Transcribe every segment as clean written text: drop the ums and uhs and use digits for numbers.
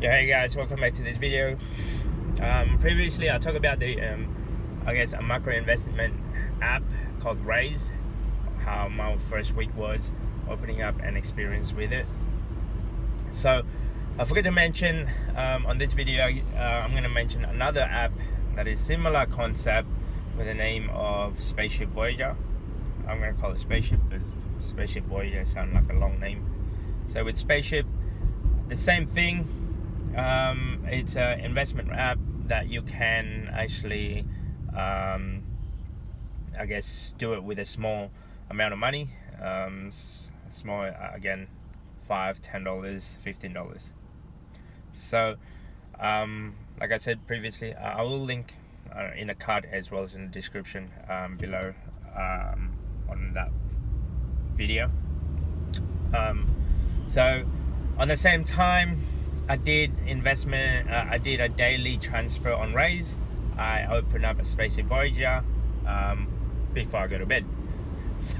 Hey guys, welcome back to this video. Previously I talked about the I guess a macro investment app called Raise, how my first week was opening up an experience with it. So I forgot to mention on this video I'm going to mention another app that is similar concept with the name of Spaceship Voyager. I'm going to call it Spaceship because Spaceship Voyager sounds like a long name. So with Spaceship, the same thing. It's an investment app that you can actually I guess do it with a small amount of money, small, again, $5, $10, $15. So like I said previously, I will link in the card as well as in the description below on that video. So on the same time, I did I did a daily transfer on Raise. I opened up a Spaceship Voyager before I go to bed. So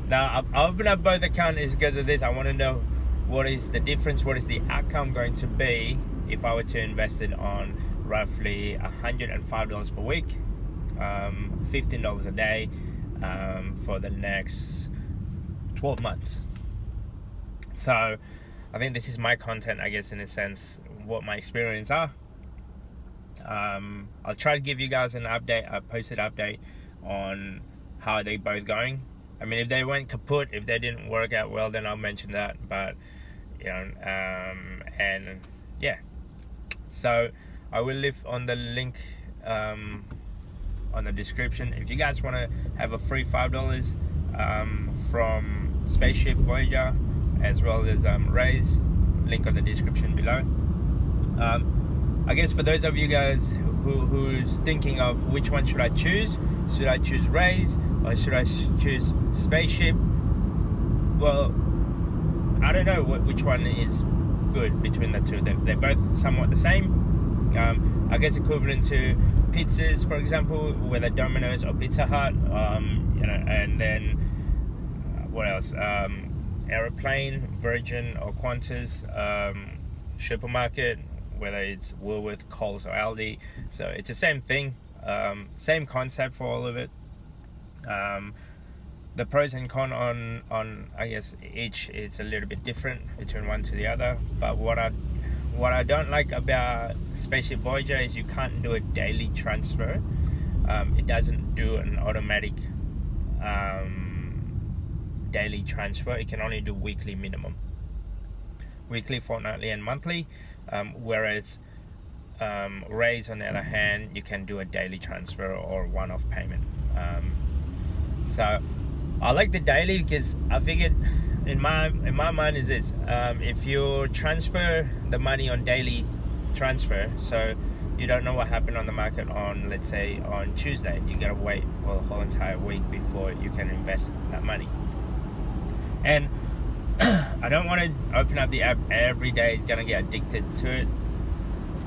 now I opened up both accounts because of this. I want to know what is the difference, what is the outcome going to be if I were to invest it on roughly $105 per week, $15 a day for the next 12 months. So I think this is my content, I guess, in a sense, what my experience are. I'll try to give you guys an update, a posted update on how they both going. I mean, if they went kaput, if they didn't work out well, then I'll mention that. But you know, and yeah. So I will leave on the link on the description. If you guys want to have a free $5 from Spaceship Voyager, as well as Raise, link on the description below. I guess for those of you guys who's thinking of which one should I choose Raise or should I choose Spaceship? Well, I don't know which one is good between the two. They're both somewhat the same. I guess equivalent to pizzas, for example, whether Domino's or Pizza Hut, you know, and then what else? Aeroplane, Virgin or Qantas, supermarket, whether it's Woolworth, Coles or Aldi. So it's the same thing, same concept for all of it. The pros and cons on I guess each is a little bit different between one to the other. But what I don't like about Spaceship Voyager is you can't do a daily transfer. It doesn't do an automatic daily transfer. It can only do weekly minimum, weekly, fortnightly and monthly, whereas Raise, on the other hand, you can do a daily transfer or one-off payment. So I like the daily because I figured in my mind is this, if you transfer the money on daily transfer, so you don't know what happened on the market on, let's say, on Tuesday, you gotta wait for the whole entire week before you can invest that money. And I don't want to open up the app every day. It's gonna get addicted to it.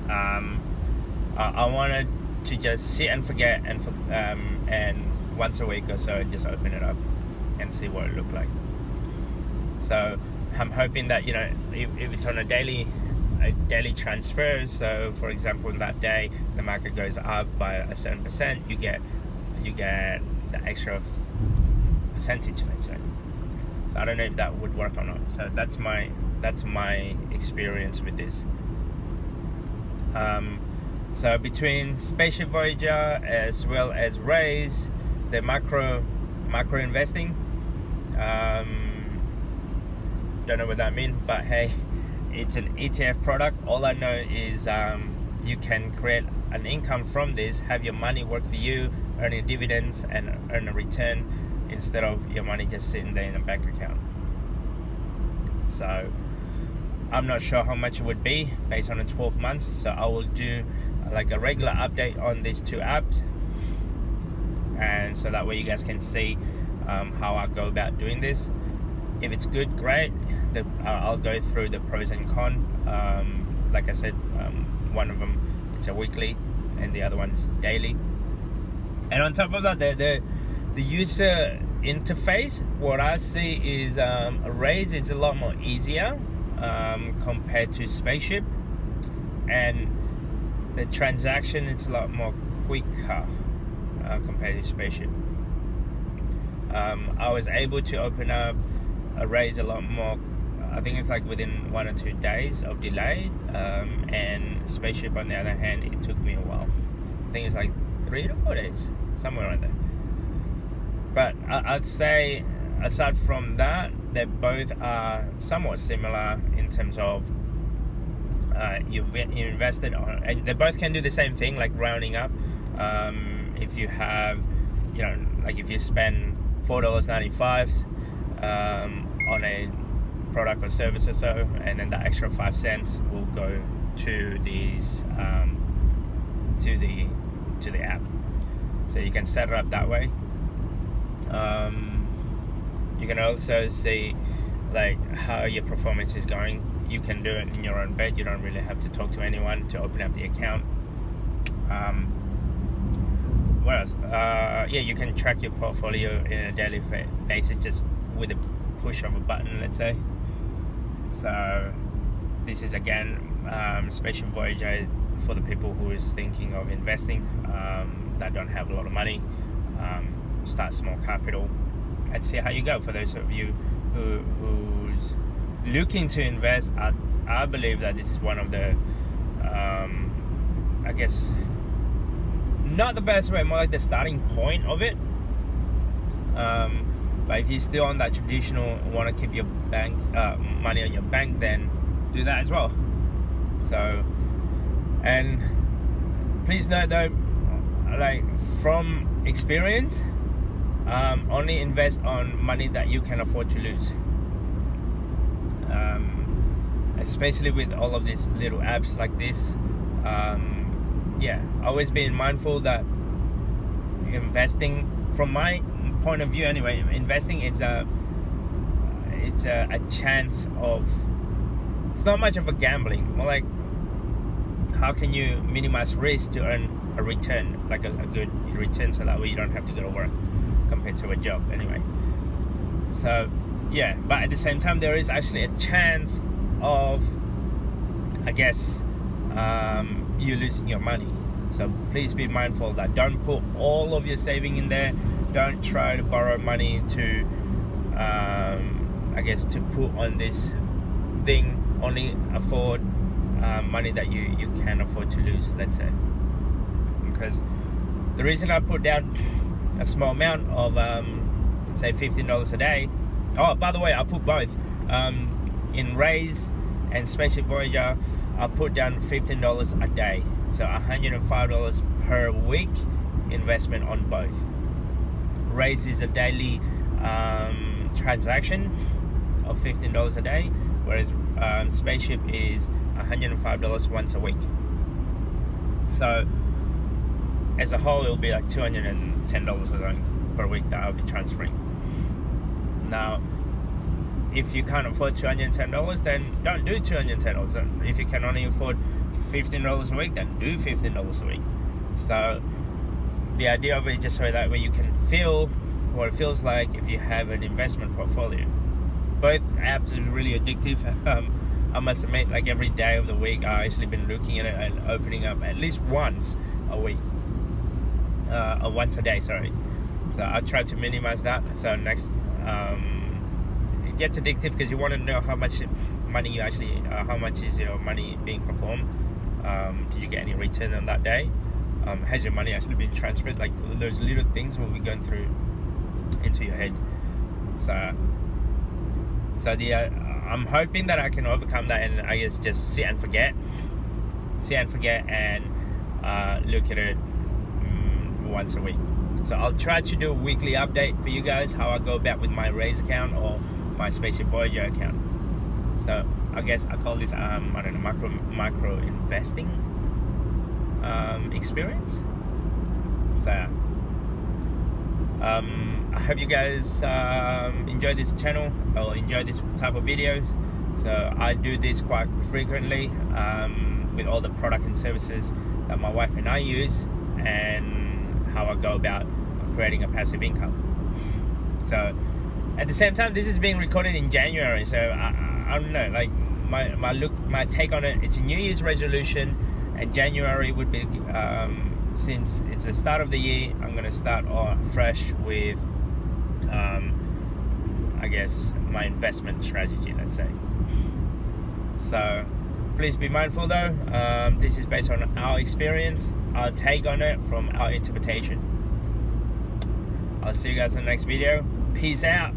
I wanted to just sit and forget, and once a week or so just open it up and see what it looked like. So I'm hoping that, you know, if it's on a daily transfer, so for example in that day the market goes up by a certain percent, you get the extra percentage, let's say. So I don't know if that would work or not. So that's my experience with this. So between Spaceship Voyager as well as Raise, the macro investing, don't know what that means, but hey, it's an ETF product. All I know is you can create an income from this, have your money work for you, earning dividends and earn a return, instead of your money just sitting there in a bank account. So I'm not sure how much it would be based on the 12 months. So I will do like a regular update on these two apps, and so that way you guys can see how I go about doing this. If it's good, great. I'll go through the pros and cons. Like I said, one of them it's a weekly and the other one's daily. And on top of that, the user interface, what I see is Raise is a lot more easier compared to Spaceship, and the transaction is a lot more quicker compared to Spaceship. I was able to open up a raise a lot more. I think it's like within 1 or 2 days of delay, and Spaceship on the other hand, it took me a while. I think it's like 3 to 4 days, somewhere around there. But I'd say aside from that, they both are somewhat similar in terms of you invested on, and they both can do the same thing, like rounding up. If you have, you know, like if you spend $4.95 on a product or service or so, and then the extra 5 cents will go to these to the app. So you can set it up that way. You can also see like how your performance is going. You can do it in your own bed. You don't really have to talk to anyone to open up the account. What else? Yeah, you can track your portfolio in a daily basis just with a push of a button, let's say. So this is again Spaceship Voyager for the people who is thinking of investing, that don't have a lot of money. Start small capital and see how you go. For those of you who's looking to invest, I believe that this is one of the I guess not the best way, more like the starting point of it. But if you're still on that traditional, want to keep your bank money on your bank, then do that as well. So, and please note though, like from experience, only invest on money that you can afford to lose. Especially with all of these little apps like this. Yeah, always being mindful that investing, from my point of view anyway, investing is a chance of, it's not much of a gambling, more like how can you minimize risk to earn a return, like a good return, so that way you don't have to go to work compared to a job anyway. So yeah, but at the same time there is actually a chance of, I guess, you losing your money. So please be mindful that don't put all of your saving in there. Don't try to borrow money to I guess to put on this thing. Only afford money that you can afford to lose, let's say. Because the reason I put down a small amount of say $15 a day, oh by the way, I put both in Raise and Spaceship Voyager, I put down $15 a day, so $105 per week investment on both. Raise is a daily transaction of $15 a day, whereas Spaceship is $105 once a week. So as a whole, it'll be like $210 or something per week that I'll be transferring. Now, if you can't afford $210, then don't do $210. If you can only afford $15 a week, then do $15 a week. So the idea of it is just so that way you can feel what it feels like if you have an investment portfolio. Both apps are really addictive. I must admit, like every day of the week, I've actually been looking at it and opening up at least once a week, or once a day, sorry. So I try to minimize that. So next, it gets addictive because you want to know how much money you actually, how much is your money being performed. Did you get any return on that day? Has your money actually been transferred? Like those little things will be going through into your head. So the I'm hoping that I can overcome that, and I guess just see and forget, and look at it once a week. So I'll try to do a weekly update for you guys, how I go about with my Raise account or my Spaceship Voyager account. So I guess I call this I don't know, micro investing experience. So I hope you guys enjoy this channel or enjoy this type of videos. So I do this quite frequently with all the product and services that my wife and I use, and how I go about creating a passive income. So at the same time, this is being recorded in January, so I don't know, like my take on it. It's a New Year's resolution, and January would be, since it's the start of the year, I'm going to start fresh with, I guess, my investment strategy, let's say. So please be mindful though, this is based on our experience, our take on it, from our interpretation. I'll see you guys in the next video. Peace out.